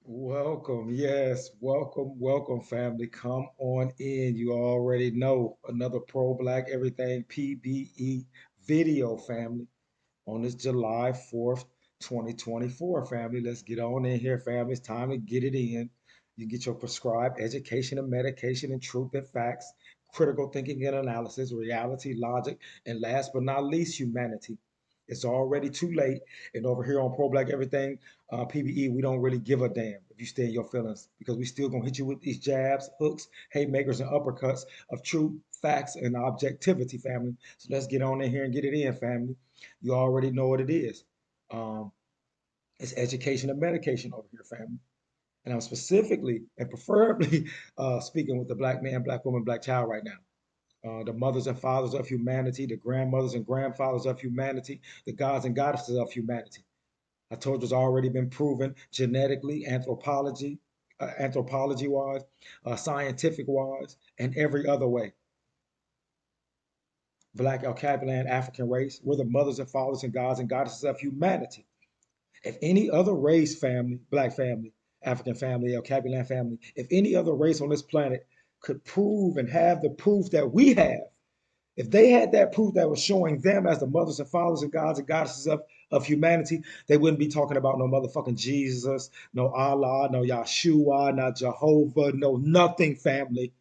Welcome, yes, welcome, family. Come on in. You already know another pro black everything PBE video, family, on this July 4th, 2024, family. Let's get on in here, family. It's time to get it in. You get your prescribed education and medication and truth and facts, critical thinking and analysis, reality, logic, and last but not least, humanity. It's already too late. And over here on Pro Black Everything, PBE, we don't really give a damn if you stay in your feelings because we still gonna hit you with these jabs, hooks, haymakers, and uppercuts of truth, facts, and objectivity, family. So let's get on in here and get it in, family. You already know what it is. Um, it's education and medication over here, family. And I'm specifically and preferably speaking with the black man, black woman, black child right now. The mothers and fathers of humanity, the grandmothers and grandfathers of humanity, the gods and goddesses of humanity. I told you it's already been proven genetically, anthropology wise, scientific wise, and every other way. Black Alcabalan African race, we're the mothers and fathers and gods and goddesses of humanity. If any other race, family, black family, African family, Alcabalan family, if any other race on this planet could prove and have the proof that we have, if they had that proof that was showing them as the mothers and fathers and gods and goddesses of humanity, they wouldn't be talking about no motherfucking Jesus, no Allah, no Yahshua, not Jehovah, no nothing, family.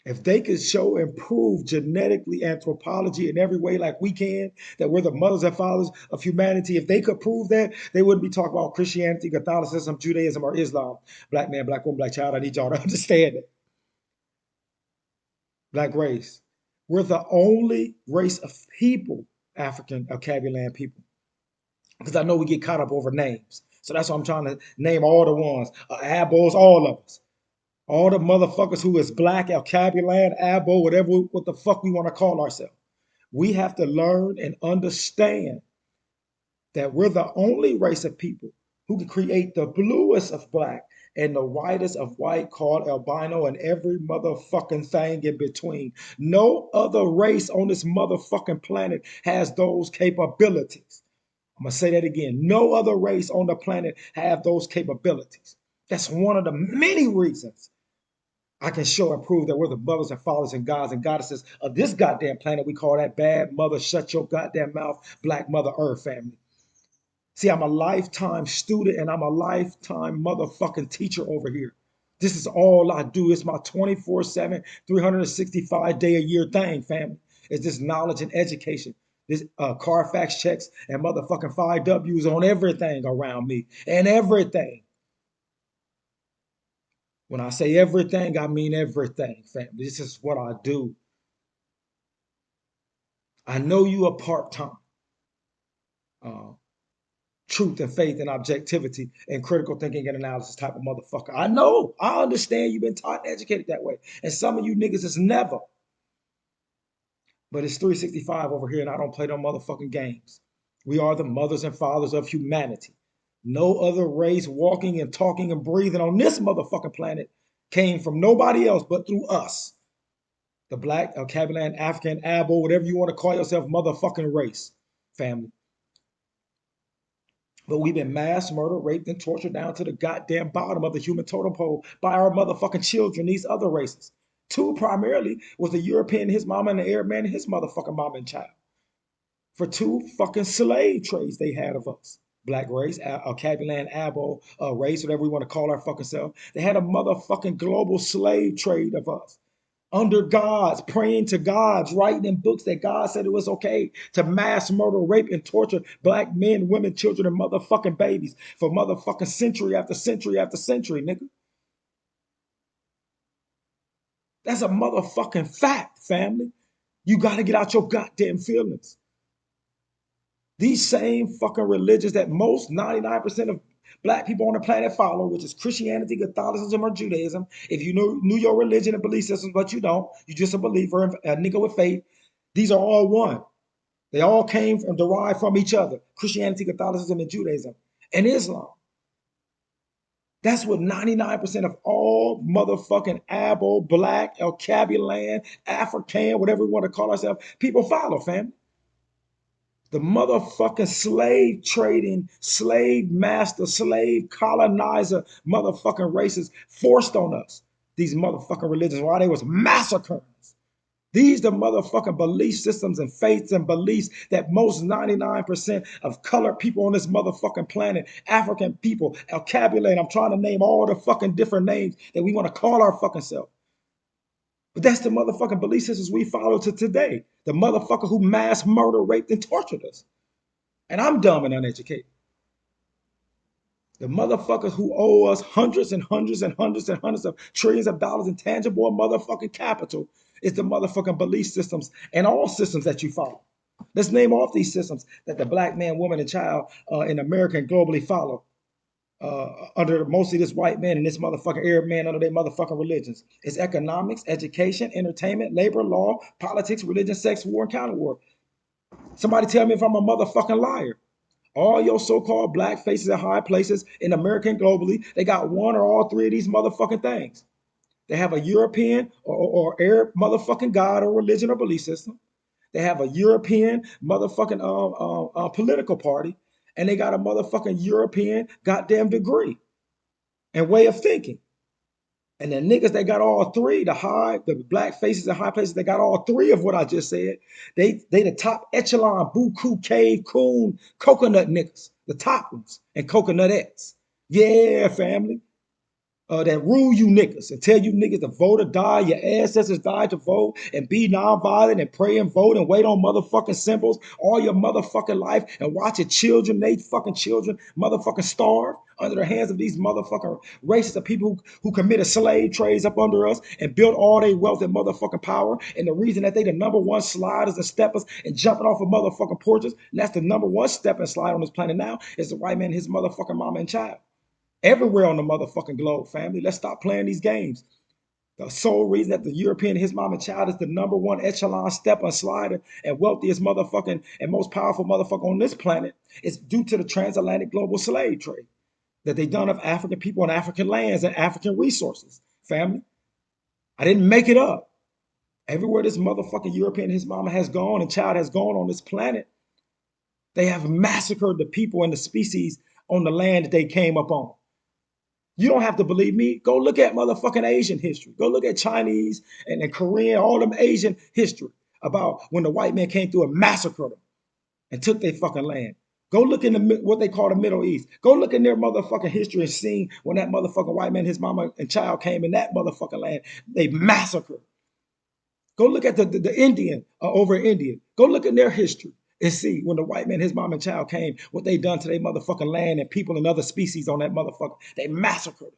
If they could show and prove genetically, anthropology in every way like we can, that we're the mothers and fathers of humanity, if they could prove that, they wouldn't be talking about Christianity, Catholicism, Judaism, or Islam. Black man, black woman, black child, I need y'all to understand it. Black race. We're the only race of people, African or Cabulan people, because I know we get caught up over names. So that's why I'm trying to name all the ones, Abos, all of us. All the motherfuckers who is black, El Cabulan, Abo, whatever, what the fuck we want to call ourselves. We have to learn and understand that we're the only race of people who can create the bluest of black and the whitest of white called albino and every motherfucking thing in between. No other race on this motherfucking planet has those capabilities. I'm gonna say that again. No other race on the planet have those capabilities. That's one of the many reasons I can show and prove that we're the mothers and fathers and gods and goddesses of this goddamn planet we call that bad mother, shut your goddamn mouth, black mother earth family. See, I'm a lifetime student and I'm a lifetime motherfucking teacher over here. This is all I do. It's my 24/7, 365 day a year thing, family. It's this knowledge and education. This Carfax checks and motherfucking 5Ws on everything around me and everything. When I say everything, I mean everything, family. This is what I do. I know you are part-time. Uh, Truth and faith and objectivity and critical thinking and analysis type of motherfucker. I know. I understand you've been taught and educated that way. And some of you niggas is never. But it's 365 over here and I don't play no motherfucking games. We are the mothers and fathers of humanity. No other race walking and talking and breathing on this motherfucking planet came from nobody else but through us. The black, Cabalan, African, Abo, whatever you want to call yourself, motherfucking race, family. But we've been mass murdered, raped, and tortured down to the goddamn bottom of the human totem pole by our motherfucking children, these other races. Two primarily was the European, his mama, and the Arab man, his motherfucking mama and child. For two fucking slave trades they had of us. Black race, Cabulan, Abo race, whatever we want to call our fucking self. They had a motherfucking global slave trade of us under gods, praying to gods, writing in books that God said it was okay to mass murder, rape, and torture black men, women, children, and motherfucking babies for motherfucking century after century after century, nigga. That's a motherfucking fact, family. You got to get out your goddamn feelings. These same fucking religions that most 99% of black people on the planet follow, which is Christianity, Catholicism, or Judaism. If you knew your religion and belief systems, but you don't, you're just a believer, a nigga with faith. These are all one. They all came from derived from each other. Christianity, Catholicism, and Judaism, and Islam. That's what 99% of all motherfucking Abo, Black, El Cabulan, African, whatever we want to call ourselves, people follow, fam. The motherfucking slave trading, slave master, slave colonizer, motherfucking races forced on us these motherfucking religions while they was massacring us. These the motherfucking belief systems and faiths and beliefs that most 99% of colored people on this motherfucking planet, African people, vocabulary. I'm trying to name all the fucking different names that we want to call our fucking self. But that's the motherfucking belief systems we follow to today. The motherfucker who mass murder, raped, and tortured us. And I'm dumb and uneducated. The motherfuckers who owe us hundreds and hundreds and hundreds and hundreds of trillions of dollars in tangible motherfucking capital is the motherfucking belief systems and all systems that you follow. Let's name off these systems that the black man, woman, and child in America and globally follow under mostly this white man and this motherfucking Arab man under their motherfucking religions. It's economics, education, entertainment, labor, law, politics, religion, sex, war, and counter war. Somebody tell me if I'm a motherfucking liar. All your so-called black faces at high places in America and globally, they got one or all three of these motherfucking things. They have a European or Arab motherfucking God or religion or belief system. They have a European motherfucking political party, and they got a motherfucking European goddamn degree and way of thinking. And the niggas that got all three, the black faces in high places, they got all three of what I just said. They the top echelon, buku, cave, coon, coconut niggas, the top ones, and coconutettes. Yeah, family. That rule you niggas and tell you niggas to vote or die. Your ancestors died to vote and be nonviolent and pray and vote and wait on motherfucking symbols all your motherfucking life and watch your children, they fucking children, motherfucking starve under the hands of these motherfucking races of people who committed slave trades up under us and built all their wealth and motherfucking power. And the reason that they the number one sliders and steppers and jumping off of motherfucking porches, and that's the number one step and slide on this planet now, is the white man, his motherfucking mama and child. Everywhere on the motherfucking globe, family. Let's stop playing these games. The sole reason that the European, his mom and child, is the number one echelon step and slider and wealthiest motherfucking and most powerful motherfucker on this planet is due to the transatlantic global slave trade that they done of African people and African lands and African resources, family. I didn't make it up. Everywhere this motherfucking European, his mama has gone and child has gone on this planet, they have massacred the people and the species on the land that they came up on. You don't have to believe me. Go look at motherfucking Asian history. Go look at Chinese and Korean, all them Asian history about when the white man came through and massacred them and took their fucking land. Go look in what they call the Middle East. Go look in their motherfucking history and see when that motherfucking white man, his mama and child came in that motherfucking land. They massacred. Go look at the Indian over in India. Go look in their history and see when the white man, his mom and child came, what they done to their motherfucking land and people and other species on that motherfucker. They massacred.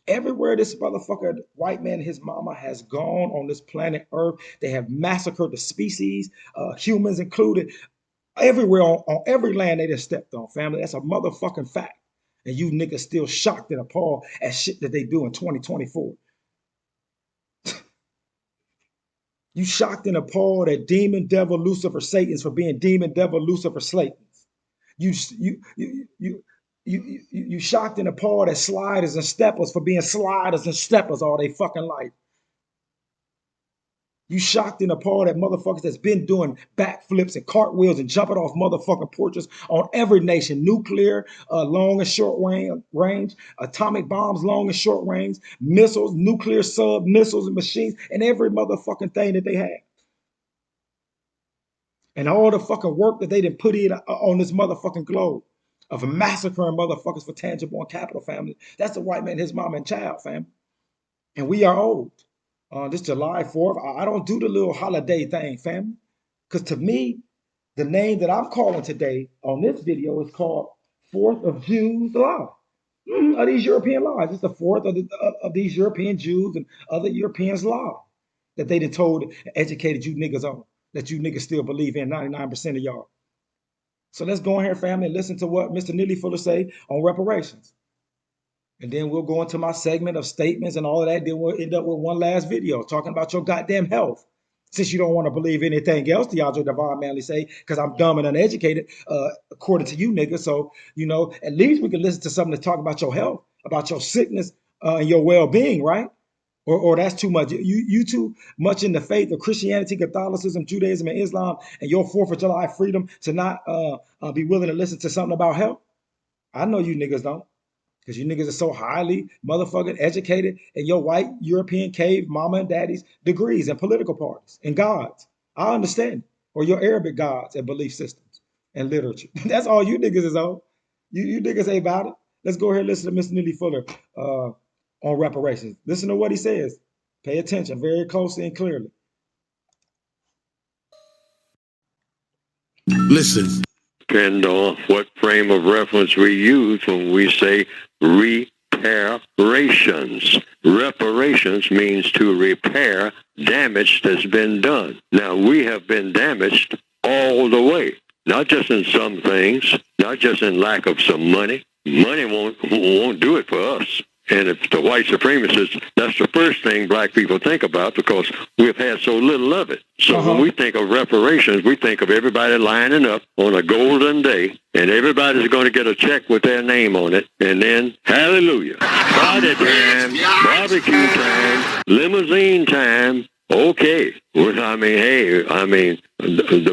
Everywhere this motherfucker, white man, his mama has gone on this planet Earth, they have massacred the species, humans included, everywhere on every land they just stepped on, family. That's a motherfucking fact. And you niggas still shocked and appalled at shit that they do in 2024. You shocked and appalled at demon, devil, Lucifer, Satan's for being demon, devil, Lucifer, Satan's. You you you you you shocked and appalled at sliders and steppers for being sliders and steppers all they fucking life. You shocked and appalled at motherfuckers that's been doing backflips and cartwheels and jumping off motherfucking porches on every nation. Nuclear, long and short range, atomic bombs, long and short range, missiles, nuclear sub missiles and machines, and every motherfucking thing that they have. And all the fucking work that they didn't put in on this motherfucking globe of massacring motherfuckers for tangible and capital, family. That's the white man, his mom and child, family. And we are old. This July 4th, I don't do the little holiday thing, family. Because to me, the name that I'm calling today on this video is called 4th of Jews Law. Of these European laws. It's the 4th of these European Jews and other Europeans' law that they done told and educated you niggas on, that you niggas still believe in, 99% of y'all. So let's go in here, family, and listen to what Mr. Neely Fuller say on reparations. And then we'll go into my segment of statements and all of that. Then we'll end up with one last video talking about your goddamn health. Since you don't want to believe anything else, DeAndre Devon Manley say, because I'm dumb and uneducated, according to you niggas. So, at least we can listen to something to talk about your health, about your sickness, and your well-being, right? or that's too much. You too much in the faith of Christianity, Catholicism, Judaism, and Islam, and your Fourth of July freedom to not be willing to listen to something about health. I know you niggas don't, because you niggas are so highly motherfucking educated in your white European cave mama and daddy's degrees and political parties and gods. I understand, or your Arabic gods and belief systems and literature. That's all you niggas is on. You niggas ain't about it. Let's go ahead and listen to Mr. Neely Fuller on reparations. Listen to what he says. Pay attention very closely and clearly. Listen. Depend on what frame of reference we use when we say reparations. Reparations means to repair damage that's been done. Now, we have been damaged all the way, not just in some things, not just in lack of some money. Money won't do it for us. And if the white supremacists, that's the first thing black people think about because we've had so little of it. So when we think of reparations, we think of everybody lining up on a golden day, and everybody's going to get a check with their name on it, and then, hallelujah, party time, barbecue time, limousine time. Okay. The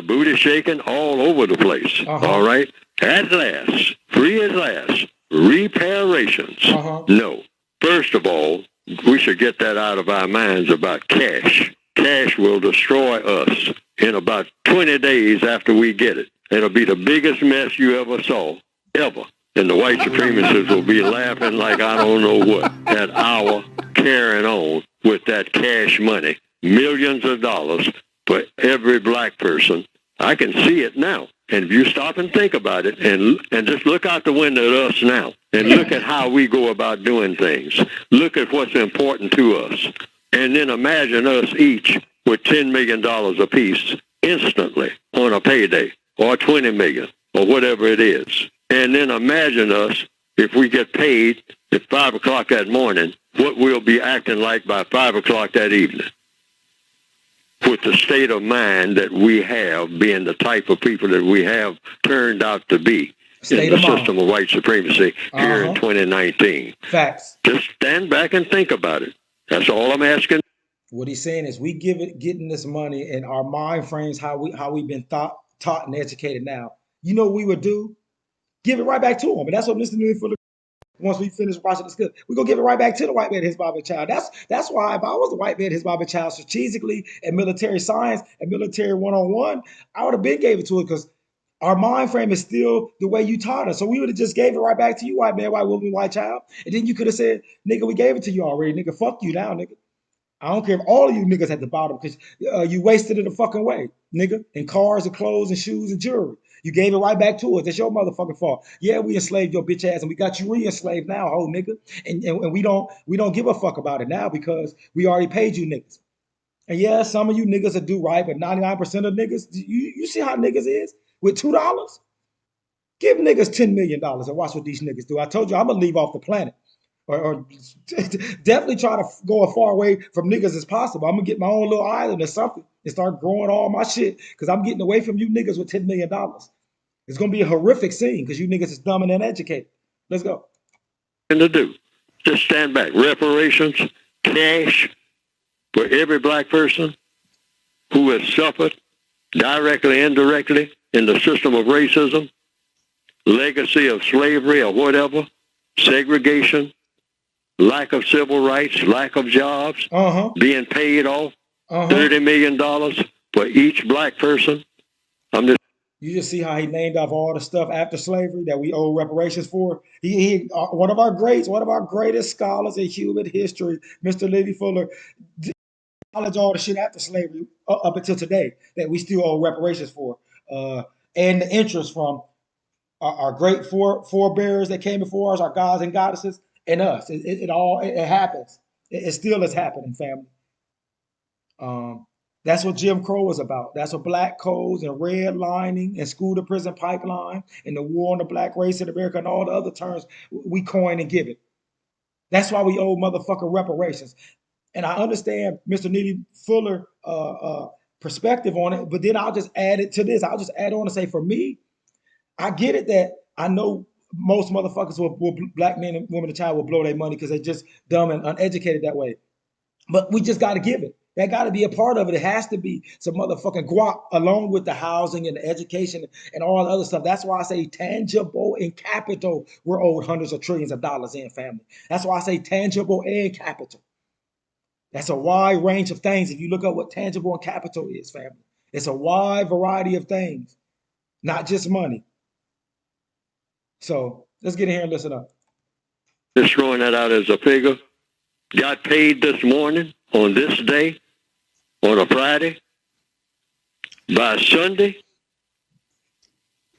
booty shaking all over the place. All right? At last, free at last, reparations. No. First of all, we should get that out of our minds about cash. Cash will destroy us in about 20 days after we get it. It'll be the biggest mess you ever saw, ever. And the white supremacists will be laughing like I don't know what at our carrying on with that cash money. Millions of dollars for every black person. I can see it now. And if you stop and think about it and just look out the window at us now and look at how we go about doing things. Look at what's important to us. And then imagine us each with $10 million apiece instantly on a payday or $20 million or whatever it is. And then imagine us if we get paid at 5 o'clock that morning, what we'll be acting like by 5 o'clock that evening. With the state of mind that we have, being the type of people that we have turned out to be in the system of white supremacy here in 2019. Facts. Just stand back and think about it. That's all I'm asking. What he's saying is we getting this money in our mind frames, how we've been taught and educated now. You know what we would do? Give it right back to him. And that's what Mr. Neely Fuller, once we finish watching this clip, we're gonna give it right back to the white man, his Bible child. That's why if I was the white man, his Bible child, strategically and military science and military one-on-one, I would have been gave it to it because our mind frame is still the way you taught us. So we would have just gave it right back to you, white man, white woman, white child. And then you could have said, nigga, we gave it to you already. Nigga, fuck you now, nigga. I don't care if all of you niggas at the bottom because you wasted it a fucking way, nigga, in cars and clothes and shoes and jewelry. You gave it right back to us. That's your motherfucking fault. Yeah, we enslaved your bitch ass and we got you re-enslaved now, ho nigga. And we don't give a fuck about it now because we already paid you niggas. And yeah, some of you niggas will do right, but 99% of niggas, you see how niggas is with $2? Give niggas $10 million and watch what these niggas do. I told you I'm gonna leave off the planet. Or definitely try to go as far away from niggas as possible. I'm gonna get my own little island or something and start growing all my shit because I'm getting away from you niggas with $10 million. It's gonna be a horrific scene because you niggas is dumb and uneducated. Let's go. To do, just stand back. Reparations, cash for every black person who has suffered directly, indirectly in the system of racism, legacy of slavery or whatever, segregation, lack of civil rights, lack of jobs, being paid off, $30 million for each black person. You just see how he named off all the stuff after slavery that we owe reparations for. He one of our greatest scholars in human history, Mr. Neely Fuller, acknowledged all the shit after slavery up until today that we still owe reparations for. And the interest from our great forebears that came before us, our gods and goddesses, and us. It happens. It still is happening, family. That's what Jim Crow was about. That's what black codes and redlining and school to prison pipeline and the war on the black race in America and all the other terms we coin and give it. That's why we owe motherfucking reparations. And I understand Mr. Neely Fuller perspective on it, but then I'll just add it to this. I'll just add on and say, for me, I get it that I know most motherfuckers will black men and women and child will blow their money because they're just dumb and uneducated that way. But we just got to give it. That got to be a part of it. It has to be some motherfucking guap along with the housing and the education and all the other stuff. That's why I say tangible and capital. We're owed hundreds of trillions of dollars in, family. That's why I say tangible and capital. That's a wide range of things. If you look up what tangible and capital is, family, it's a wide variety of things, not just money. So let's get in here and listen up. Just throwing that out as a figure. Got paid this morning on this day, on a Friday. By Sunday,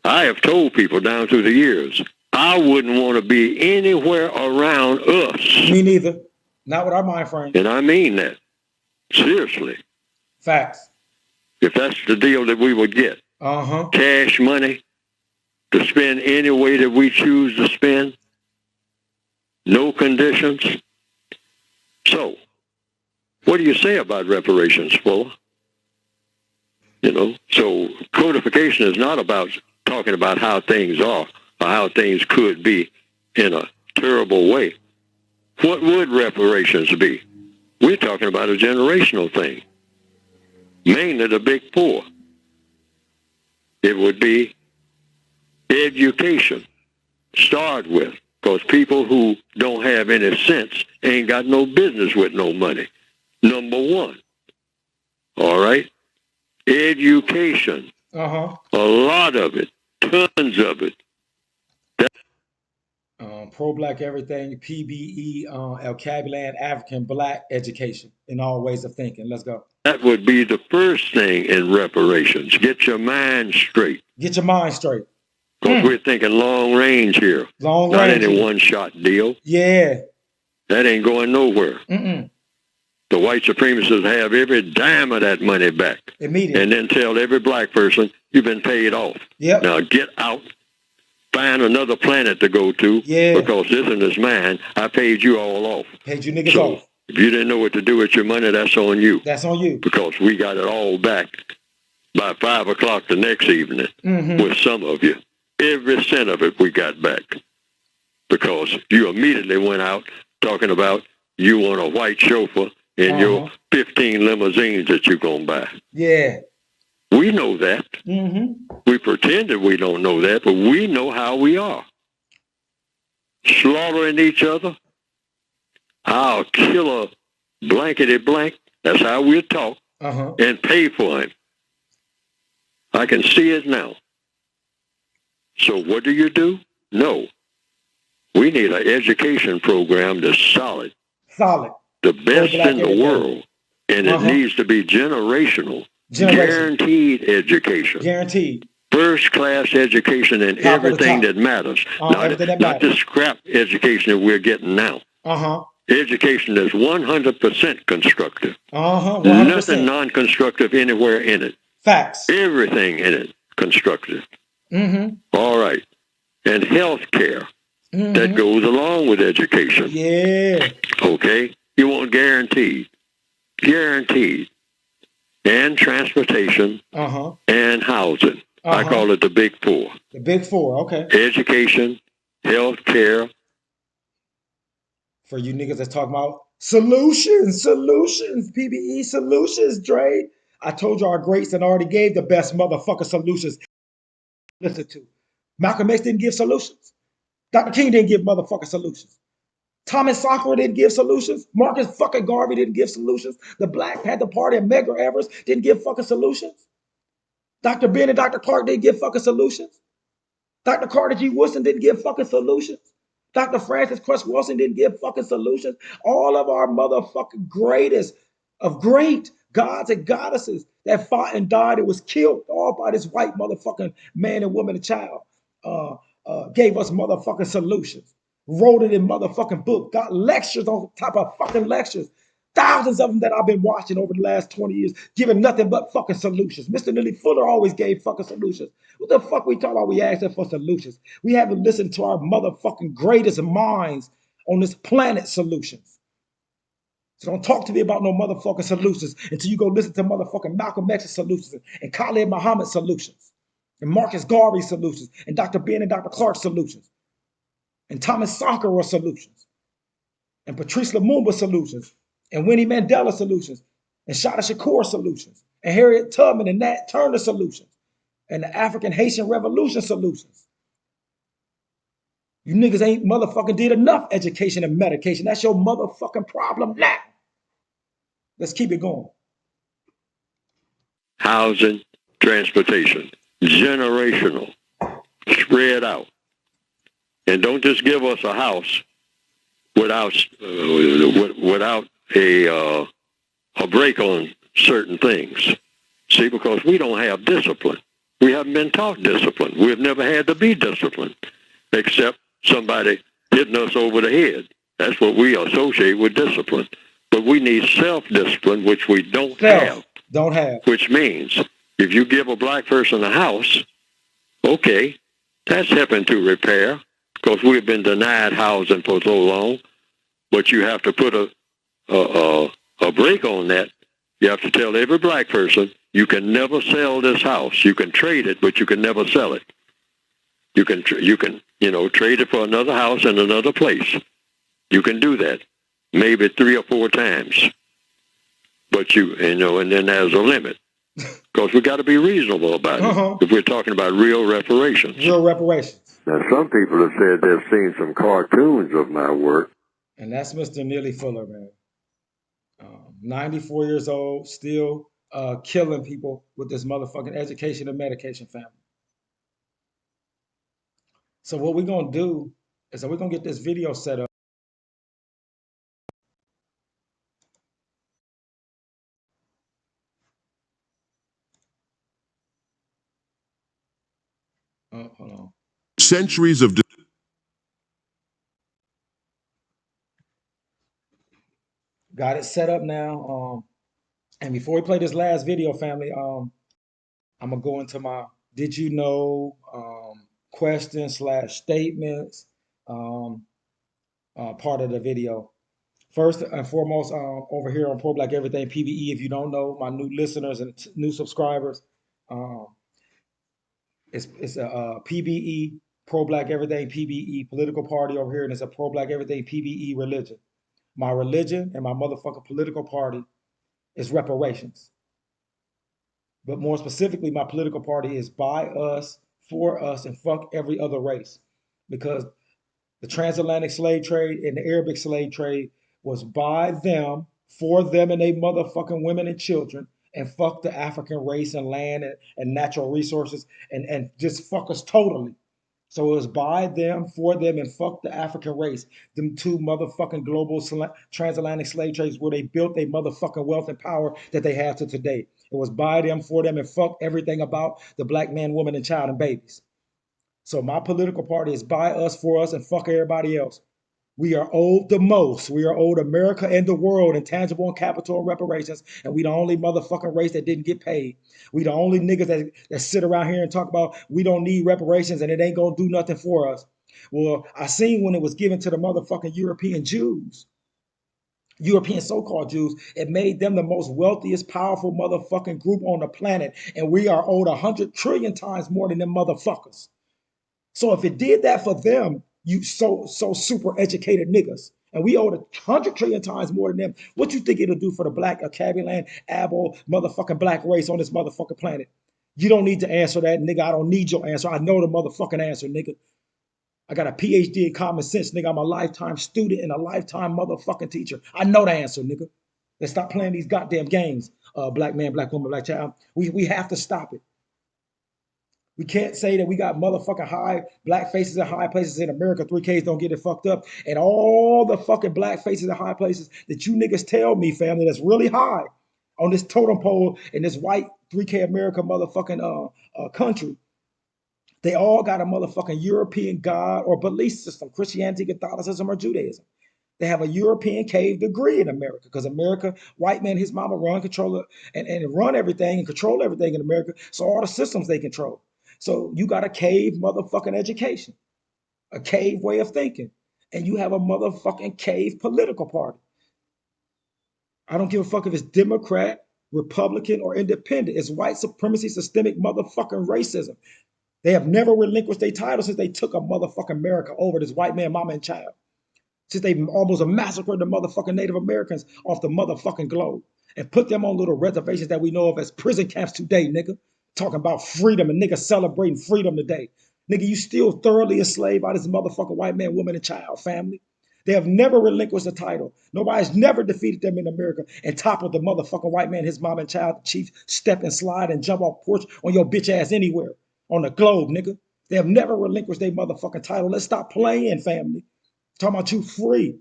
I have told people down through the years, I wouldn't want to be anywhere around us. Me neither. Not with our mind frame. And I mean that. Seriously. Facts. If that's the deal that we would get. Cash money to spend any way that we choose to spend. No conditions. So, what do you say about reparations, Fuller? You know, so codification is not about talking about how things are or how things could be in a terrible way. What would reparations be? We're talking about a generational thing, mainly the big poor. It would be education, start with, because people who don't have any sense ain't got no business with no money. Number one. All right? Education. A lot of it. Tons of it. Pro-black everything, P.B.E, El Cabulan, African black education in all ways of thinking. Let's go. That would be the first thing in reparations. Get your mind straight. Get your mind straight. Because we're thinking long range here. Long Not range. Not any one-shot deal. Yeah. That ain't going nowhere. The white supremacists have every dime of that money back. Immediately. And then tell every black person, you've been paid off. Yep. Now get out. Find another planet to go to. Yeah. Because this one is mine. I paid you all off. Paid you niggas off. If you didn't know what to do with your money, that's on you. That's on you. Because we got it all back by 5 o'clock the next evening with some of you. Every cent of it we got back. Because you immediately went out talking about you want a white chauffeur in your 15 limousines that you're going to buy. Yeah. We know that. We pretended we don't know that, but we know how we are. Slaughtering each other. I'll kill a blankety blank. That's how we'll talk. And pay for him. I can see it now. So what do? No. We need an education program that's solid. Solid. The best in the world. And it needs to be generational. Guaranteed education. Guaranteed. First-class education in everything that matters. Not the scrap education that we're getting now. Education that's 100% constructive. 100%. Nothing non-constructive anywhere in it. Facts. Everything in it constructive. All right. And health care. That goes along with education. Yeah. Okay? You want guaranteed. Guaranteed. And transportation. And housing. I call it the big four. The big four, okay. Education, health care. For you niggas that's talking about solutions, P.B.E solutions, Dre. I told you our greats that already gave the best motherfucker solutions. Listen to. Malcolm X didn't give solutions. Dr. King didn't give motherfucking solutions. Thomas Sankara didn't give solutions. Marcus fucking Garvey didn't give solutions. The Black Panther Party and Medgar Evers didn't give fucking solutions. Dr. Ben and Dr. Clark didn't give fucking solutions. Dr. Carter G. Woodson didn't give fucking solutions. Dr. Francis Cress Wilson didn't give fucking solutions. All of our motherfucking greatest of great gods and goddesses that fought and died and was killed all by this white motherfucking man and woman and child gave us motherfucking solutions. Wrote it in motherfucking book. Got lectures on top of fucking lectures. Thousands of them that I've been watching over the last 20 years, giving nothing but fucking solutions. Mr. Nelly Fuller always gave fucking solutions. What the fuck we talking about? We asking for solutions. We haven't listened to our motherfucking greatest minds on this planet solutions. So don't talk to me about no motherfucking solutions until you go listen to motherfucking Malcolm X's solutions and Khalid Muhammad's solutions and Marcus Garvey's solutions and Dr. Ben and Dr. Clark's solutions and Thomas Sankara solutions and Patrice Lumumba's solutions and Winnie Mandela solutions, and Shada Shakur solutions, and Harriet Tubman and Nat Turner solutions, and the African Haitian Revolution solutions. You niggas ain't motherfucking did enough education and medication. That's your motherfucking problem now. Let's keep it going. Housing, transportation, generational, spread out. And don't just give us a house without a break on certain things. See, because we don't have discipline. We haven't been taught discipline. We've never had to be disciplined, except somebody hitting us over the head. That's what we associate with discipline. But we need self-discipline, which we don't have. Don't have. Which means if you give a black person a house, okay, that's helping to repair, because we've been denied housing for so long. But you have to put a break on that. You have to tell every black person, you can never sell this house. You can trade it, but you can never sell it. You can trade it for another house in another place. You can do that, maybe 3 or 4 times. But and then there's a limit, because we got to be reasonable about it if we're talking about real reparations. Real reparations. Now, some people have said they've seen some cartoons of my work. And that's Mr. Neely Fuller, man. 94 years old, still killing people with this motherfucking education and medication family. So what we're going to do is that we're going to get this video set up. Oh, hold on. Centuries of... Got it set up now. And before we play this last video, family, I'm going to go into my did you know questions / statements part of the video. First and foremost, over here on Pro Black Everything P.B.E, if you don't know, my new listeners and new subscribers, it's a P.B.E, Pro Black Everything P.B.E political party over here, and it's a Pro Black Everything P.B.E religion. My religion and my motherfucking political party is reparations. But more specifically, my political party is by us, for us, and fuck every other race. Because the transatlantic slave trade and the Arabic slave trade was by them, for them and they motherfucking women and children, and fuck the African race and land and natural resources and just fuck us totally. So it was by them, for them, and fuck the African race. Them 2 motherfucking global transatlantic slave trades where they built their motherfucking wealth and power that they have to today. It was by them, for them, and fuck everything about the black man, woman, and child and babies. So my political party is by us, for us, and fuck everybody else. We are owed the most. We are owed America and the world in tangible and capital reparations. And we the only motherfucking race that didn't get paid. We the only niggas that sit around here and talk about we don't need reparations and it ain't gonna do nothing for us. Well, I seen when it was given to the motherfucking European Jews, European so-called Jews, it made them the most wealthiest, powerful motherfucking group on the planet. And we are owed 100 trillion times more than them motherfuckers. So if it did that for them, you so super educated niggas, and we owe 100 trillion times more than them, what you think it'll do for the black Cabiland, Abo, motherfucking black race on this motherfucking planet? You don't need to answer that, nigga. I don't need your answer. I know the motherfucking answer, nigga. I got a PhD in common sense, nigga. I'm a lifetime student and a lifetime motherfucking teacher. I know the answer, nigga. Let's stop playing these goddamn games, black man, black woman, black child. We have to stop it. We can't say that we got motherfucking high black faces in high places in America. 3Ks don't get it fucked up. And all the fucking black faces in high places that you niggas tell me, family, that's really high on this totem pole in this white 3K America motherfucking country. They all got a motherfucking European God or belief system, Christianity, Catholicism, or Judaism. They have a European cave degree in America because America, white man, his mama run, control and run everything and control everything in America. So all the systems they control. So you got a cave motherfucking education, a cave way of thinking, and you have a motherfucking cave political party. I don't give a fuck if it's Democrat, Republican, or independent. It's white supremacy, systemic motherfucking racism. They have never relinquished their title since they took a motherfucking America over this white man, mama, and child. since they almost massacred the motherfucking Native Americans off the motherfucking globe and put them on little reservations that we know of as prison camps today, nigga. Talking about freedom and niggas celebrating freedom today. Nigga, you still thoroughly enslaved by this motherfucking white man, woman, and child family. They have never relinquished the title. Nobody's never defeated them in America and toppled the motherfucking white man, his mom and child, the chief, step and slide and jump off porch on your bitch ass anywhere on the globe, nigga. They have never relinquished their motherfucking title. Let's stop playing, family. Talking about you free.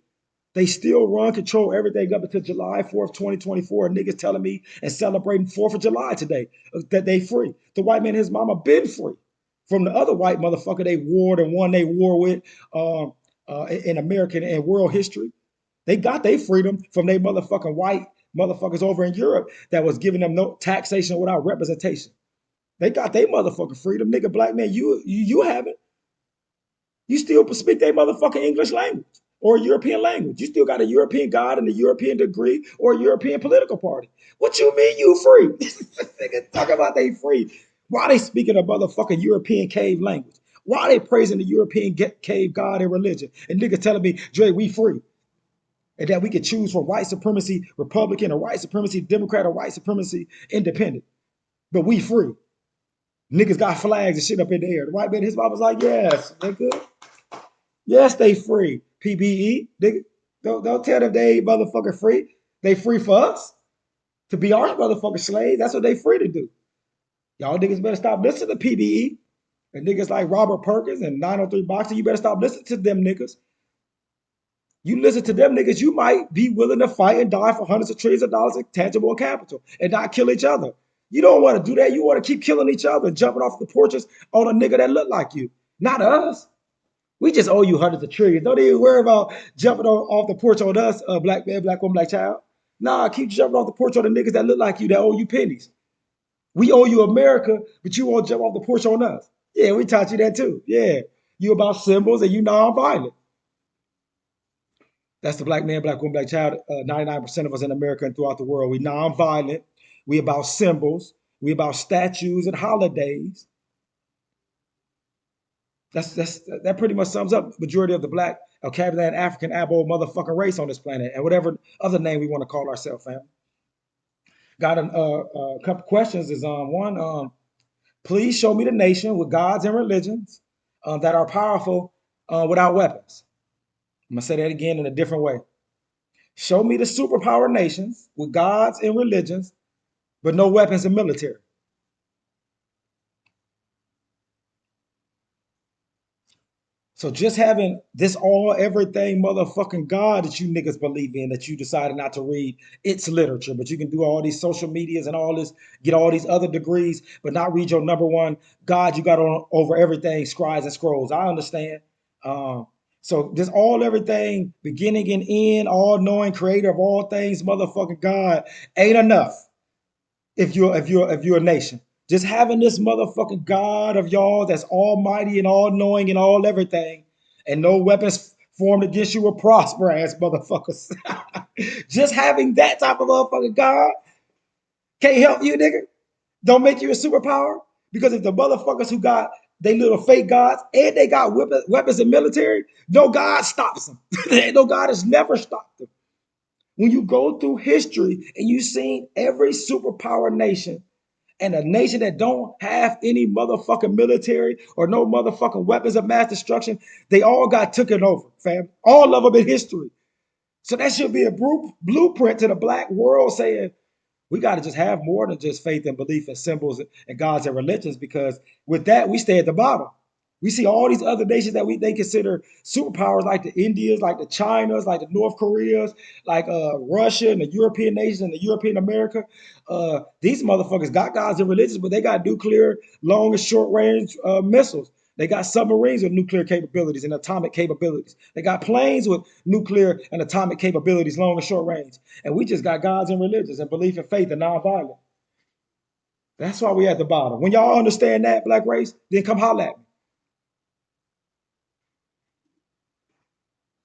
They still run, control everything up until July 4th, 2024. Niggas telling me and celebrating 4th of July today that they free. The white man and his mama been free from the other white motherfucker they warred and won they war with in American and world history. They got their freedom from they motherfucking white motherfuckers over in Europe that was giving them no taxation without representation. They got their motherfucking freedom. Nigga, black man, you haven't. You still speak their motherfucking English language or European language. You still got a European God and a European degree or a European political party. What you mean you free? Nigga, talk about they free. Why they speaking a motherfucking European cave language? Why they praising the European cave God and religion? And niggas telling me, Dre, we free. And that we can choose from white supremacy Republican or white supremacy Democrat or white supremacy independent. But we free. Niggas got flags and shit up in the air. The white man, his mom was like, yes, nigga. Yes, they free. P.B.E. Nigga, don't tell them they ain't motherfucking free. They free for us to be our motherfucking slave. That's what they free to do. Y'all niggas better stop listening to P.B.E. and niggas like Robert Perkins and 903 Boxing. You better stop listening to them niggas. You listen to them niggas, you might be willing to fight and die for hundreds of trillions of dollars in tangible capital and not kill each other. You don't want to do that. You want to keep killing each other, jumping off the porches on a nigga that look like you. Not us. We just owe you hundreds of trillions. Don't even worry about jumping off the porch on us, black man, black woman, black child. Nah, keep jumping off the porch on the niggas that look like you, that owe you pennies. We owe you America, but you won't jump off the porch on us. Yeah, we taught you that too. Yeah, you about symbols and you non-violent. That's the black man, black woman, black child. 99% of us in America and throughout the world, we non-violent. We about symbols. We about statues and holidays. That pretty much sums up the majority of the black, Cabinet, African, Abo motherfucking race on this planet, and whatever other name we want to call ourselves, fam. Got a couple questions. Is one, please show me the nation with gods and religions that are powerful without weapons. I'm gonna say that again in a different way. Show me the superpower nations with gods and religions, but no weapons and military. So just having this all everything motherfucking God that you niggas believe in, that you decided not to read its literature, but you can do all these social medias and all this, get all these other degrees, but not read your number one God you got on over everything, scribes and scrolls. I understand. So this all everything, beginning and end, all knowing creator of all things, motherfucking God ain't enough if you're a nation. Just having this motherfucking God of y'all that's almighty and all knowing and all everything, and no weapons formed against you will prosper, ass motherfuckers. Just having that type of motherfucking God can't help you, nigga. Don't make you a superpower. Because if the motherfuckers who got they little fake gods and they got weapons and military, no God stops them. No God has never stopped them. When you go through history and you've seen every superpower nation and a nation that don't have any motherfucking military or no motherfucking weapons of mass destruction, they all got taken over, fam. All of them in history. So that should be a blueprint to the black world saying, we got to just have more than just faith and belief in symbols and gods and religions, because with that, we stay at the bottom. We see all these other nations that they consider superpowers, like the Indias, like the Chinas, like the North Koreas, like Russia and the European nations and the European America. These motherfuckers got gods and religions, but they got nuclear, long and short range missiles. They got submarines with nuclear capabilities and atomic capabilities. They got planes with nuclear and atomic capabilities, long and short range. And we just got gods and religions and belief and faith and nonviolence. That's why we at the bottom. When y'all understand that, black race, then come holler at me.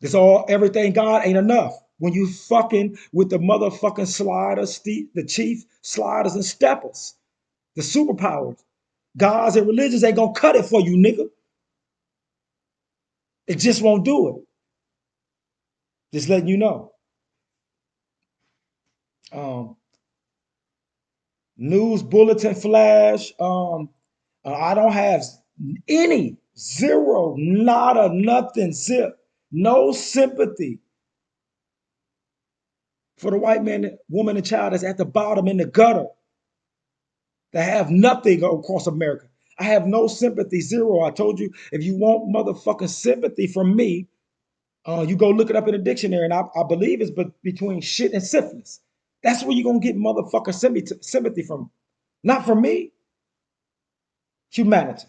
This all everything God ain't enough. When you fucking with the motherfucking sliders, the chief sliders and steppers, the superpowers, gods and religions ain't gonna cut it for you, nigga. It just won't do it. Just letting you know. News bulletin flash. I don't have any, zero, nada, nothing, zip, no sympathy for the white man, woman, and child that's at the bottom in the gutter that have nothing across America. I have no sympathy, zero. I told you, if you want motherfucking sympathy from me, you go look it up in the dictionary, and I believe it's between shit and syphilis. That's where you're going to get motherfucking sympathy from. Not from me. Humanity.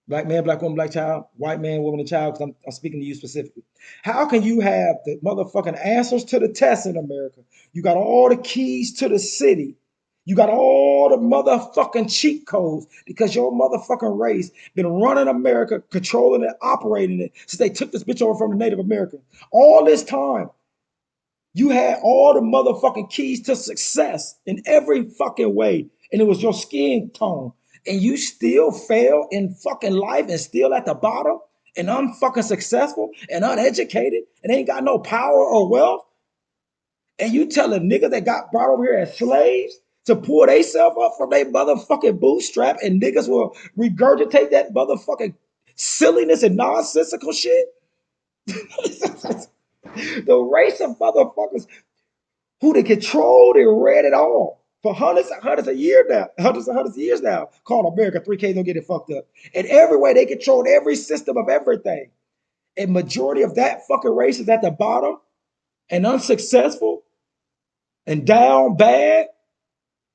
Black man, black woman, black child, white man, woman, and child, because I'm speaking to you specifically. How can you have the motherfucking answers to the test in America? You got all the keys to the city. You got all the motherfucking cheat codes because your motherfucking race been running America, controlling it, operating it since they took this bitch over from the Native American. All this time, you had all the motherfucking keys to success in every fucking way, and it was your skin tone. And you still fail in fucking life and still at the bottom and unfucking successful and uneducated and ain't got no power or wealth. And you tell a nigga that got brought over here as slaves to pull themselves up from their motherfucking bootstrap, and niggas will regurgitate that motherfucking silliness and nonsensical shit. The race of motherfuckers who they controlled and read it all for hundreds of years now, hundreds of years now, called America. 3K don't get it fucked up. And every way they controlled every system of everything. And majority of that fucking race is at the bottom and unsuccessful and down bad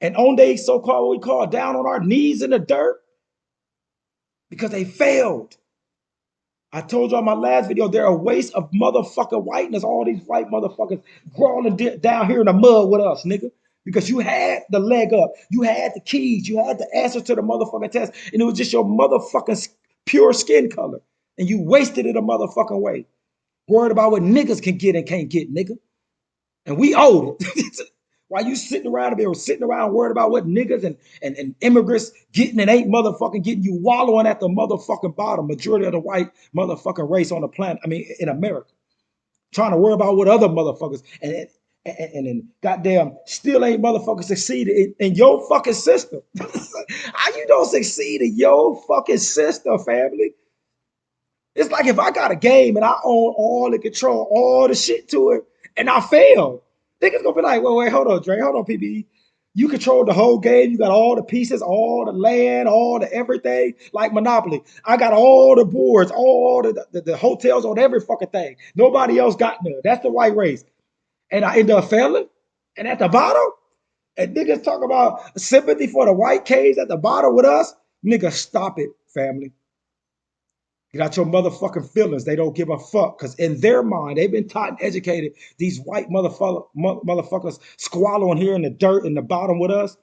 and on they so-called what we call down on our knees in the dirt because they failed. I told you on my last video, they're a waste of motherfucking whiteness. All these white motherfuckers crawling down here in the mud with us, nigga. Because you had the leg up. You had the keys. You had the answers to the motherfucking test. And it was just your motherfucking pure skin color. And you wasted it a motherfucking way. Worried about what niggas can get and can't get, nigga. And we owed it. While you sitting around worried about what niggas and immigrants getting and ain't motherfucking getting, you wallowing at the motherfucking bottom, majority of the white motherfucking race on the planet, I mean, in America, trying to worry about what other motherfuckers, and then goddamn still ain't motherfucking succeeded in your fucking system. How you don't succeed in your fucking system, family? It's like if I got a game and I own all the control, all the shit to it, and I fail. Niggas gonna be like, well, wait, hold on, Dre, hold on, P.B.E. You control the whole game. You got all the pieces, all the land, all the everything, like Monopoly. I got all the boards, all the hotels on every fucking thing. Nobody else got none. That's the white race. And I end up failing. And at the bottom, and niggas talk about sympathy for the white caves at the bottom with us. Nigga, stop it, family. Get out your motherfucking feelings. They don't give a fuck. Because in their mind, they've been taught and educated, these white motherfuckers squallowing here in the dirt in the bottom with us.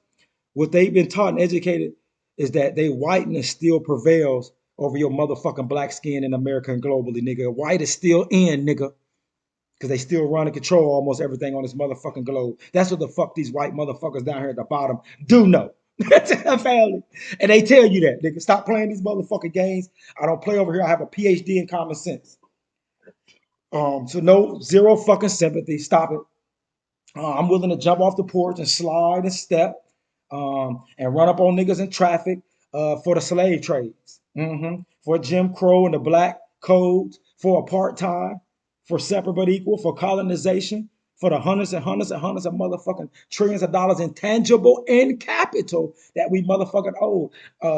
What they've been taught and educated is that they whiteness still prevails over your motherfucking black skin in America and globally, nigga. White is still in, nigga. Because they still run and control almost everything on this motherfucking globe. That's what the fuck these white motherfuckers down here at the bottom do know. Family. And they tell you that. Nigga, stop playing these motherfucking games. I don't play over here. I have a PhD in common sense. So no, zero fucking sympathy. Stop it. I'm willing to jump off the porch and slide and step and run up on niggas in traffic for the slave trades, for Jim Crow and the black codes, for apartheid, for separate but equal, for colonization, for the hundreds and hundreds and hundreds of motherfucking trillions of dollars in tangible and capital that we motherfucking owe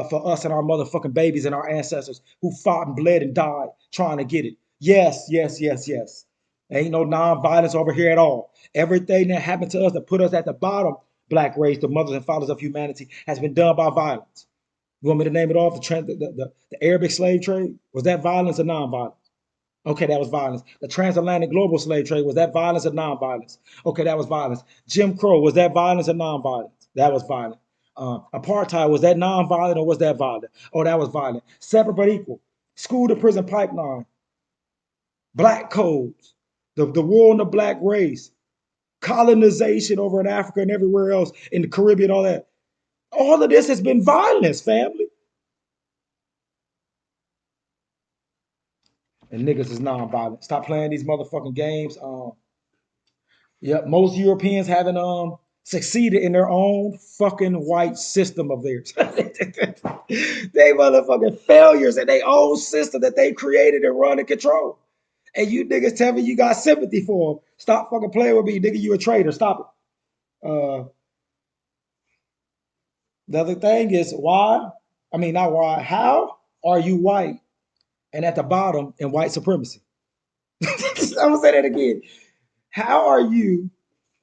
for us and our motherfucking babies and our ancestors who fought and bled and died trying to get it. Yes, yes, yes, yes. Ain't no non-violence over here at all. Everything that happened to us that put us at the bottom, black race, the mothers and fathers of humanity, has been done by violence. You want me to name it off? The Arabic slave trade? Was that violence or non-violence? Okay, that was violence. The transatlantic global slave trade, was that violence or non-violence? Okay, that was violence. Jim Crow, was that violence or non-violence? That was violent. Apartheid, was that non-violent or was that violent? Oh, that was violent. Separate but equal. School to prison pipeline. Black codes. The war on the black race. Colonization over in Africa and everywhere else in the Caribbean, all that. All of this has been violence, family. And niggas is non-violent. Stop playing these motherfucking games. Yep, most Europeans haven't succeeded in their own fucking white system of theirs. They motherfucking failures in their own system that they created and run and control. And you niggas tell me you got sympathy for them. Stop fucking playing with me, nigga. You a traitor. Stop it. The other thing is why? I mean, not why. How are you white and at the bottom in white supremacy? I'm gonna say that again. How are you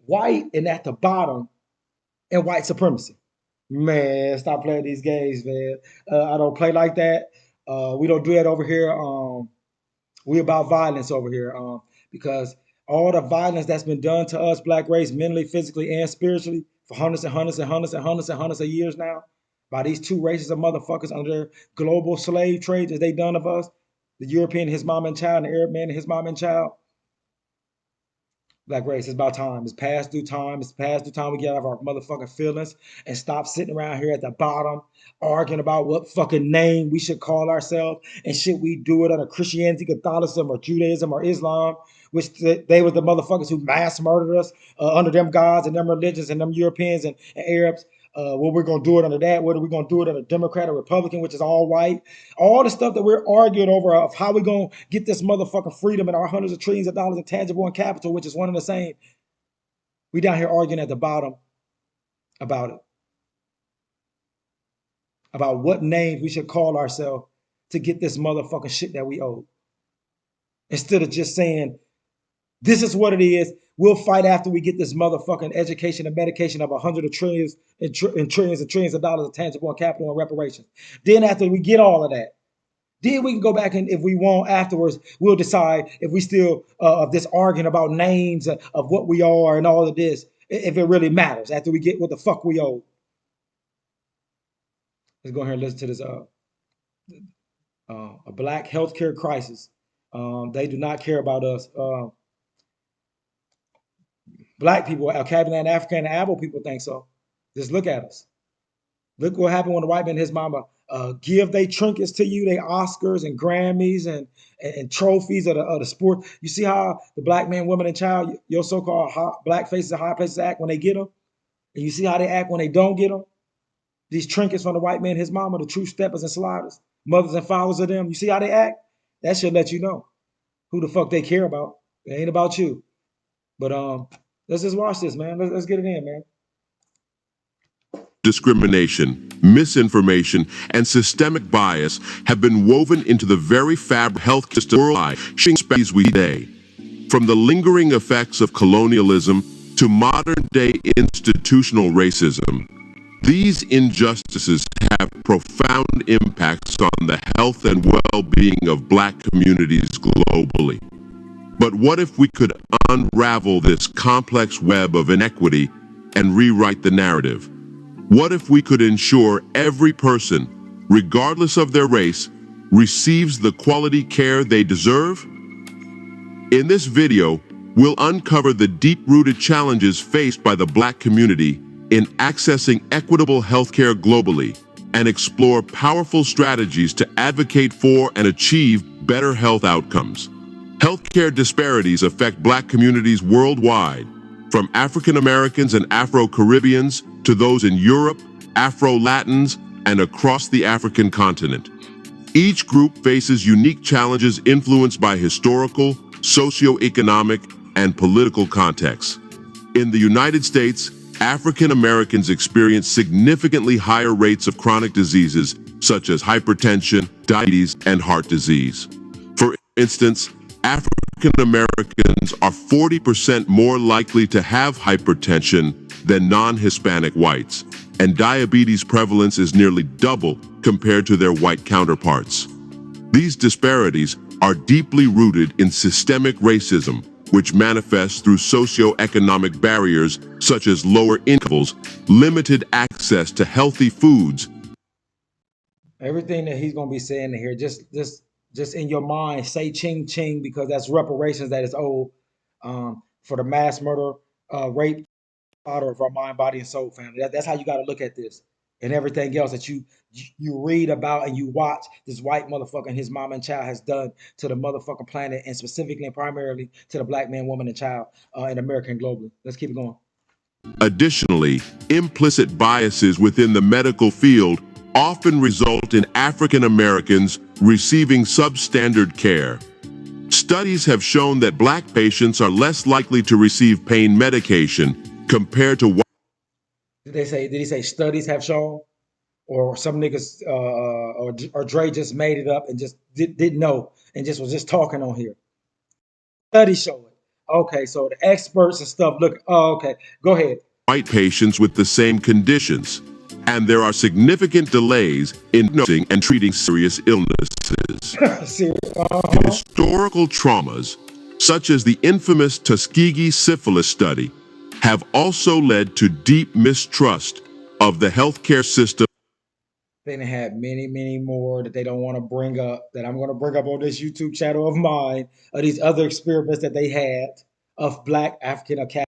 white and at the bottom in white supremacy? Man, stop playing these games, man. I don't play like that. We don't do that over here. We about violence over here, because all the violence that's been done to us, black race, mentally, physically, and spiritually, for hundreds and hundreds and hundreds and hundreds and hundreds of years now, by these two races of motherfuckers under their global slave trade that they done of us, the European, his mom and child, and the Arab man, and his mom and child. Black race, it's about time. It's past due time. It's past due time we get out of our motherfucking feelings and stop sitting around here at the bottom arguing about what fucking name we should call ourselves and should we do it under Christianity, Catholicism, or Judaism, or Islam, which they were the motherfuckers who mass murdered us under them gods and them religions and them Europeans and Arabs. What we're gonna do it under that? What are we gonna do it under Democrat or Republican, which is all white? All the stuff that we're arguing over of how we gonna get this motherfucking freedom and our hundreds of trillions of dollars in tangible and capital, which is one and the same. We down here arguing at the bottom about it, about what names we should call ourselves to get this motherfucking shit that we owe. Instead of just saying, this is what it is. We'll fight after we get this motherfucking education and medication of hundreds of trillions and trillions and trillions of dollars of tangible and capital and reparations. Then after we get all of that, then we can go back and if we want afterwards, we'll decide if we still of this arguing about names of what we are and all of this, if it really matters after we get what the fuck we owe. Let's go ahead and listen to this a black healthcare crisis. They do not care about us. Black people, Al-Qaeda, African, and Abo people think so. Just look at us. Look what happened when the white man and his mama give they trinkets to you, they Oscars and Grammys and trophies of the sport. You see how the black man, woman, and child, your so-called black faces and high places act when they get them? And you see how they act when they don't get them? These trinkets from the white man and his mama, the true steppers and sliders, mothers and fathers of them. You see how they act? That should let you know who the fuck they care about. It ain't about you. But let's just watch this, man. Let's get it in, man. Discrimination, misinformation, and systemic bias have been woven into the very fabric of health system worldwide, shaping we today. From the lingering effects of colonialism to modern-day institutional racism, these injustices have profound impacts on the health and well-being of black communities globally. But what if we could unravel this complex web of inequity and rewrite the narrative? What if we could ensure every person, regardless of their race, receives the quality care they deserve? In this video, we'll uncover the deep-rooted challenges faced by the black community in accessing equitable healthcare globally and explore powerful strategies to advocate for and achieve better health outcomes. Healthcare disparities affect black communities worldwide, from African Americans and Afro-Caribbeans to those in Europe, Afro-Latins, and across the African continent. Each group faces unique challenges influenced by historical, socio-economic, and political contexts. In the United States, African Americans experience significantly higher rates of chronic diseases such as hypertension, diabetes, and heart disease. For instance, African Americans are 40% more likely to have hypertension than non-Hispanic whites, and diabetes prevalence is nearly double compared to their white counterparts. These disparities are deeply rooted in systemic racism, which manifests through socioeconomic barriers such as lower incomes, limited access to healthy foods. Everything that he's going to be saying here, just in your mind, say ching ching, because that's reparations that is owed for the mass murder, rape, slaughter of our mind, body, and soul, family. That's how you got to look at this. and everything else that you read about and you watch this white motherfucker and his mom and child has done to the motherfucking planet, and specifically and primarily to the black man, woman, and child in America and globally. Let's keep it going. Additionally, implicit biases within the medical field often result in African Americans receiving substandard care. Studies have shown that black patients are less likely to receive pain medication compared to white. Did he say studies have shown? Or some niggas or Dre just made it up and just didn't know and just was just talking on here. Studies show it. Okay, so the experts and stuff look. Oh, okay, go ahead. White patients with the same conditions, and there are significant delays in diagnosing and treating serious illnesses. Historical traumas, such as the infamous Tuskegee syphilis study, have also led to deep mistrust of the healthcare system. Then they had many, many more that they don't want to bring up, that I'm going to bring up on this YouTube channel of mine, of these other experiments that they had of black African Academy,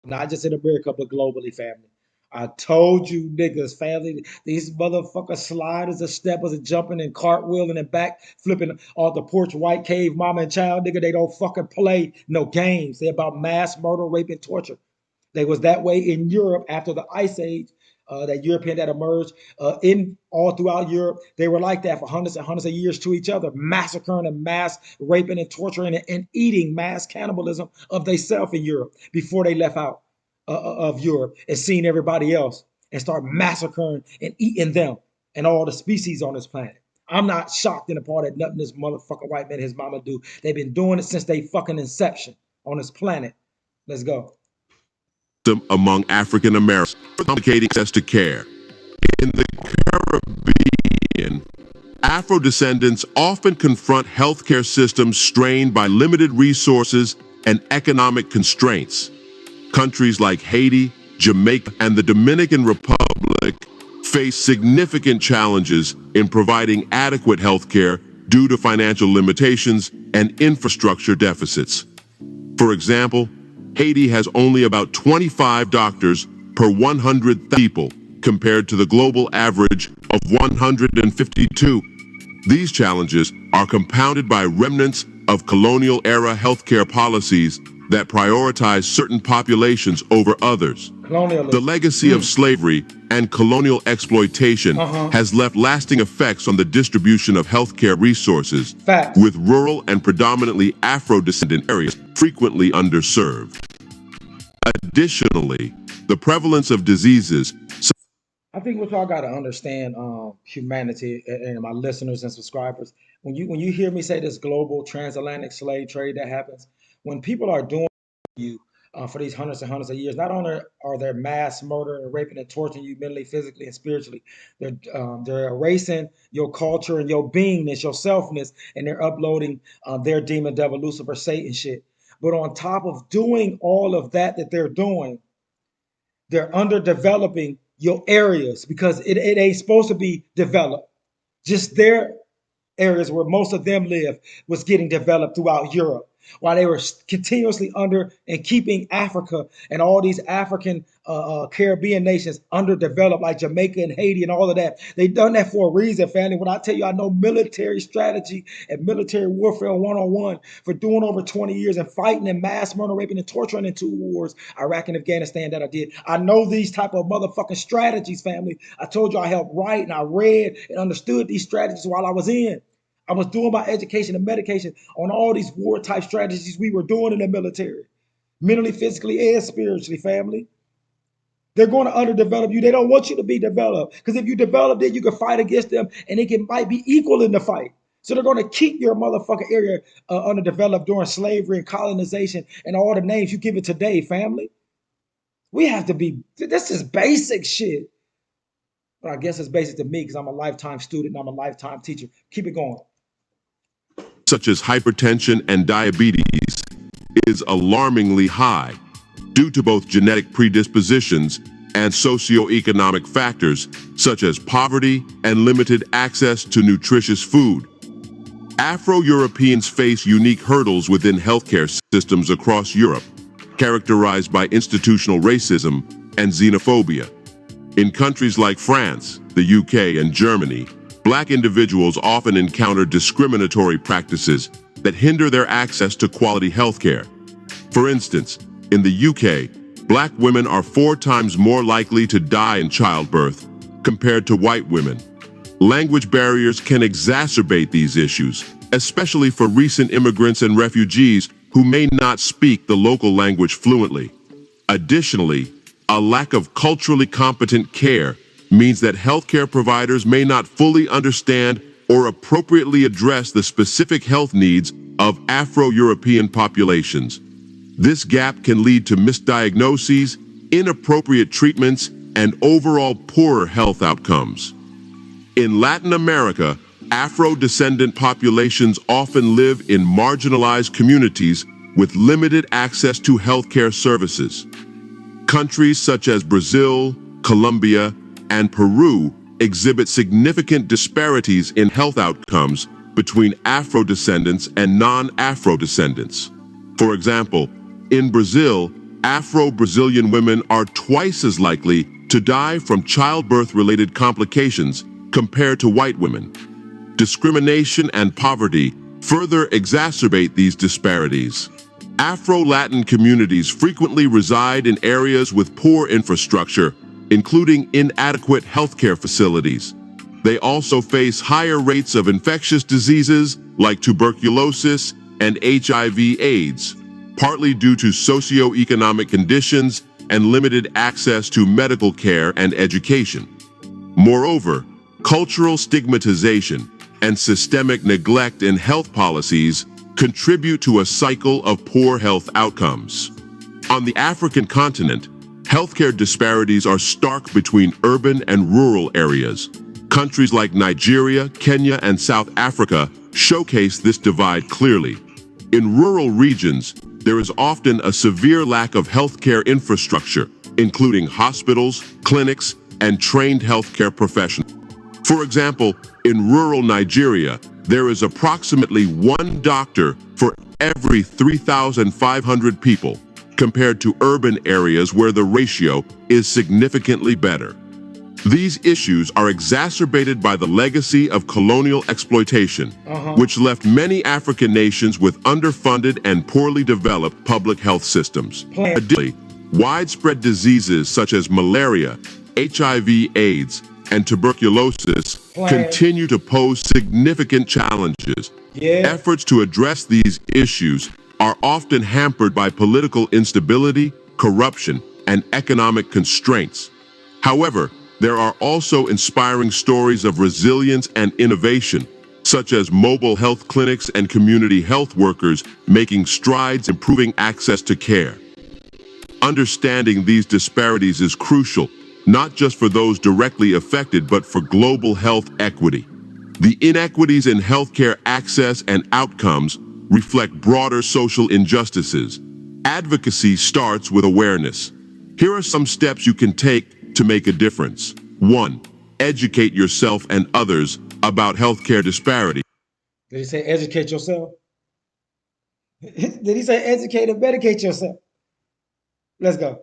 not just in America, but globally, family. I told you niggas, family, these motherfucker sliders and steppers and jumping and cartwheeling and back flipping off the porch, white cave, mama and child, nigga, they don't fucking play no games. They're about mass murder, rape, and torture. They was that way in Europe after the Ice Age. That European that emerged in all throughout Europe. They were like that for hundreds and hundreds of years to each other, massacring and mass raping and torturing and eating mass cannibalism of themselves in Europe before they left out of Europe and seen everybody else and start massacring and eating them and all the species on this planet. I'm not shocked in the part that nothing this motherfucker white man and his mama do. They've been doing it since they fucking inception on this planet. Let's go. Among African Americans, complicating access to care. In the Caribbean, Afro-descendants often confront healthcare systems strained by limited resources and economic constraints. Countries like Haiti, Jamaica, and the Dominican Republic face significant challenges in providing adequate healthcare due to financial limitations and infrastructure deficits. For example, Haiti has only about 25 doctors per 100 people compared to the global average of 152. These challenges are compounded by remnants of colonial-era healthcare policies that prioritize certain populations over others. The legacy of slavery and colonial exploitation has left lasting effects on the distribution of healthcare resources, with rural and predominantly Afro-descendant areas frequently underserved. Additionally, the prevalence of diseases. I think what y'all got to understand, humanity and my listeners and subscribers, when you hear me say this global transatlantic slave trade that happens, when people are doing you for these hundreds and hundreds of years, not only are they mass murder and raping and torturing you mentally, physically, and spiritually, they're erasing your culture and your beingness, your selfness, and they're uploading their demon, devil, Lucifer, Satan shit. But on top of doing all of that they're doing, they're underdeveloping your areas because it ain't supposed to be developed. Just their areas where most of them live was getting developed throughout Europe, while they were continuously under and keeping Africa and all these African Caribbean nations underdeveloped, like Jamaica and Haiti and all of that. They done that for a reason, family. When I tell you I know military strategy and military warfare 101 for doing over 20 years and fighting and mass murder, raping, and torturing in 2 wars, Iraq and Afghanistan, that I did. I know these type of motherfucking strategies, family. I told you I helped write and I read and understood these strategies while I was in. I was doing my education and medication on all these war type strategies we were doing in the military, mentally, physically, and spiritually, family. They're going to underdevelop you. They don't want you to be developed, because if you develop it, you can fight against them and it might be equal in the fight. So they're going to keep your motherfucking area underdeveloped during slavery and colonization and all the names you give it today, family. We have to be, this is basic shit. But I guess it's basic to me because I'm a lifetime student and I'm a lifetime teacher. Keep it going. Such as hypertension and diabetes is alarmingly high due to both genetic predispositions and socioeconomic factors such as poverty and limited access to nutritious food. Afro-Europeans face unique hurdles within healthcare systems across Europe, characterized by institutional racism and xenophobia. In countries like France, the UK, and Germany, Black individuals often encounter discriminatory practices that hinder their access to quality healthcare. For instance, in the UK, Black women are 4 times more likely to die in childbirth compared to white women. Language barriers can exacerbate these issues, especially for recent immigrants and refugees who may not speak the local language fluently. Additionally, a lack of culturally competent care means that healthcare providers may not fully understand or appropriately address the specific health needs of Afro-European populations. This gap can lead to misdiagnoses, inappropriate treatments, and overall poorer health outcomes. In Latin America, Afro-descendant populations often live in marginalized communities with limited access to healthcare services. Countries such as Brazil, Colombia, and Peru exhibit significant disparities in health outcomes between Afro-descendants and non-Afro-descendants. For example, in Brazil, Afro-Brazilian women are twice as likely to die from childbirth-related complications compared to white women. Discrimination and poverty further exacerbate these disparities. Afro-Latin communities frequently reside in areas with poor infrastructure, including inadequate healthcare facilities. They also face higher rates of infectious diseases like tuberculosis and HIV/AIDS, partly due to socioeconomic conditions and limited access to medical care and education. Moreover, cultural stigmatization and systemic neglect in health policies contribute to a cycle of poor health outcomes. On the African continent, healthcare disparities are stark between urban and rural areas. Countries like Nigeria, Kenya, and South Africa showcase this divide clearly. In rural regions, there is often a severe lack of healthcare infrastructure, including hospitals, clinics, and trained healthcare professionals. For example, in rural Nigeria, there is approximately 1 doctor for every 3,500 people, compared to urban areas where the ratio is significantly better. These issues are exacerbated by the legacy of colonial exploitation, which left many African nations with underfunded and poorly developed public health systems. Additionally, widespread diseases such as malaria, HIV/AIDS, and tuberculosis continue to pose significant challenges. Efforts to address these issues are often hampered by political instability, corruption, and economic constraints. However, there are also inspiring stories of resilience and innovation, such as mobile health clinics and community health workers making strides improving access to care. Understanding these disparities is crucial, not just for those directly affected, but for global health equity. The inequities in healthcare access and outcomes reflect broader social injustices. Advocacy starts with awareness. Here are some steps you can take to make a difference. 1. Educate yourself and others about healthcare disparity. Did he say educate yourself? Did he say educate and medicate yourself? Let's go.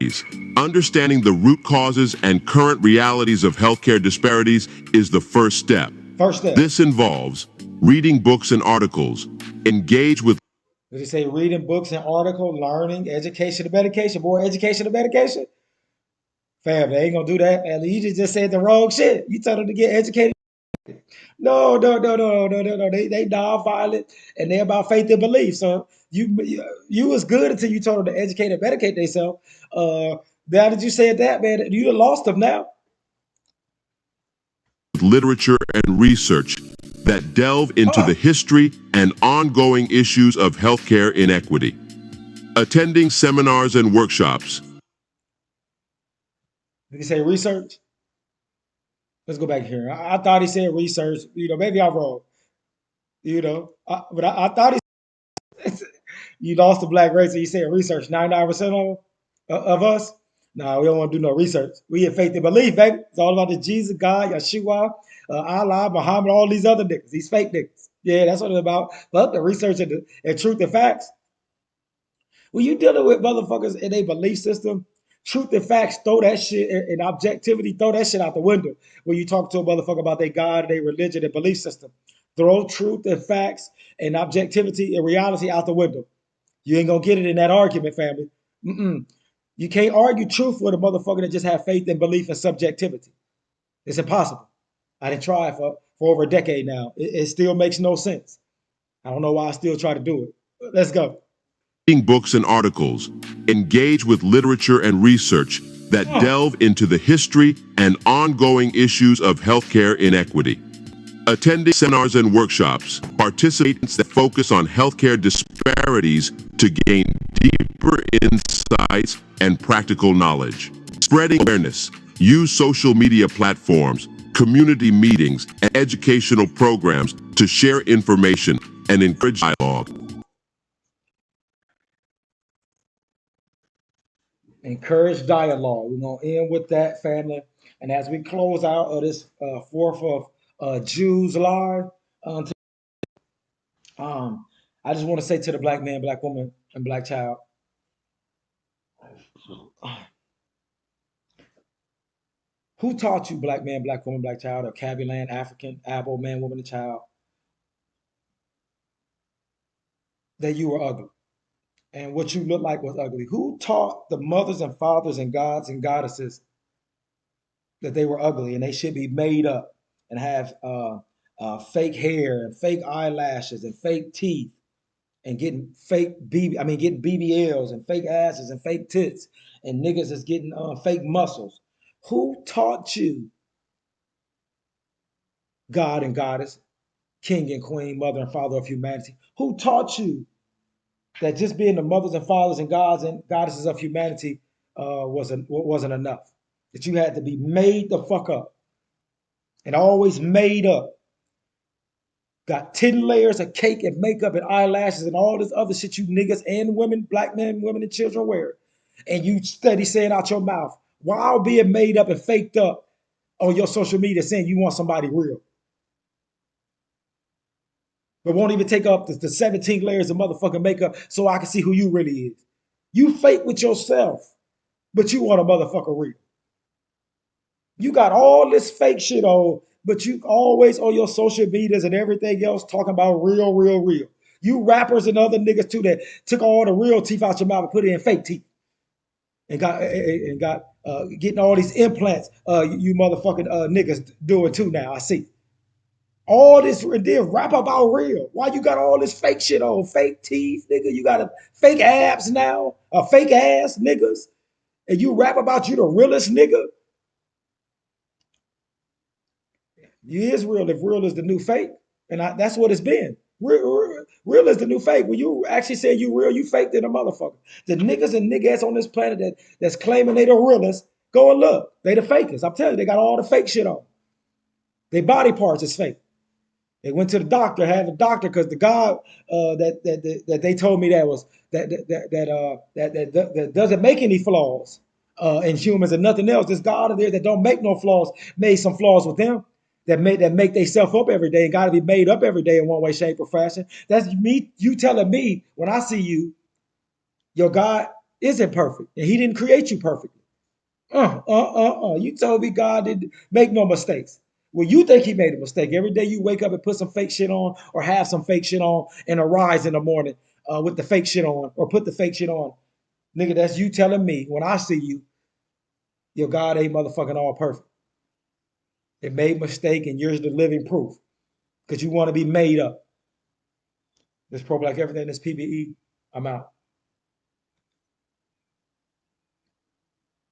Understanding the root causes and current realities of healthcare disparities is the first step. This involves reading books and articles, engage with... Did he say reading books and articles, learning, education and medication? More education and medication? Fam, they ain't gonna do that, man. You just said the wrong shit. You told them to get educated. No. They non-violent and they're about faith and belief. So you was good until you told them to educate and medicate themselves. Now that you said that, man, you lost them now. Literature and research that delve into the history and ongoing issues of healthcare inequity. Attending seminars and workshops. Did he say research? Let's go back here. I thought he said research. Maybe I'm wrong. But I thought he you lost the black race and he said research. 99% of us? No, we don't want to do no research. We have faith and belief, baby. It's all about the Jesus, God, Yeshua, Allah, Muhammad, all these other niggas. These fake niggas. Yeah, that's what it's about. But the research and truth and facts. When you dealing with motherfuckers in a belief system Truth and facts, throw that shit, and objectivity, throw that shit out the window. When you talk to a motherfucker about their God, their religion, their belief system, throw truth and facts and objectivity and reality out the window. You ain't gonna get it in that argument, family. You can't argue truth with a motherfucker that just have faith and belief and subjectivity. It's impossible. I didn't try it for over a decade now. It still makes no sense. I don't know why I still try to do it. Let's go. Reading books and articles, engage with literature and research that delve into the history and ongoing issues of healthcare inequity. Attending seminars and workshops, participants that focus on healthcare disparities to gain deeper insights and practical knowledge. Spreading awareness, use social media platforms, community meetings, and educational programs to share information and encourage dialogue. Encourage dialogue. We're going to end with that, family. And as we close out of this 4th of Jews Live, I just want to say to the black man, black woman, and black child, who taught you, black man, black woman, black child, or Cabby land, African, Abo, man, woman, and child, that you were ugly and what you look like was ugly? Who taught the mothers and fathers and gods and goddesses that they were ugly and they should be made up and have fake hair and fake eyelashes and fake teeth and getting getting BBLs and fake asses and fake tits and niggas is getting fake muscles? Who taught you, God and goddess, king and queen, mother and father of humanity? Who taught you that just being the mothers and fathers and gods and goddesses of humanity wasn't enough? That you had to be made the fuck up and always made up. Got 10 layers of cake and makeup and eyelashes and all this other shit you niggas and women, black men, women, and children wear. And you steady saying out your mouth, while being made up and faked up on your social media saying you want somebody real. But won't even take up the 17 layers of motherfucking makeup so I can see who you really is. You fake with yourself, but you want a motherfucker real. You got all this fake shit on, but you always on your social medias and everything else talking about real, real, real. You rappers and other niggas too that took all the real teeth out your mouth and put it in fake teeth, and got getting all these implants. You motherfucking niggas doing too now. I see all this and then rap about real. Why you got all this fake shit on? Fake teeth, nigga. You got a fake abs now, a fake ass niggas, and you rap about you the realest nigga. You is real if real is the new fake. And that's what it's been. Real is the new fake. When you actually say you real, you fake than a motherfucker. The niggas and niggas on this planet that's claiming they the realest, go and look. They the fakers. I'm telling you, they got all the fake shit on. Their body parts is fake. They went to the doctor, had a doctor, because the God that they told me that doesn't make any flaws in humans and nothing else. This God of there that don't make no flaws made some flaws with them that make themselves up every day and got to be made up every day in one way, shape, or fashion. That's me. You telling me when I see you, your God isn't perfect and He didn't create you perfectly. You told me God didn't make no mistakes. Well, you think He made a mistake. Every day you wake up and put some fake shit on or have some fake shit on and arise in the morning with the fake shit on or put the fake shit on. Nigga, that's you telling me when I see you, your God ain't motherfucking all perfect. It made mistake and you're the living proof because you want to be made up. This Pro Black Everything, this P.B.E. I'm out.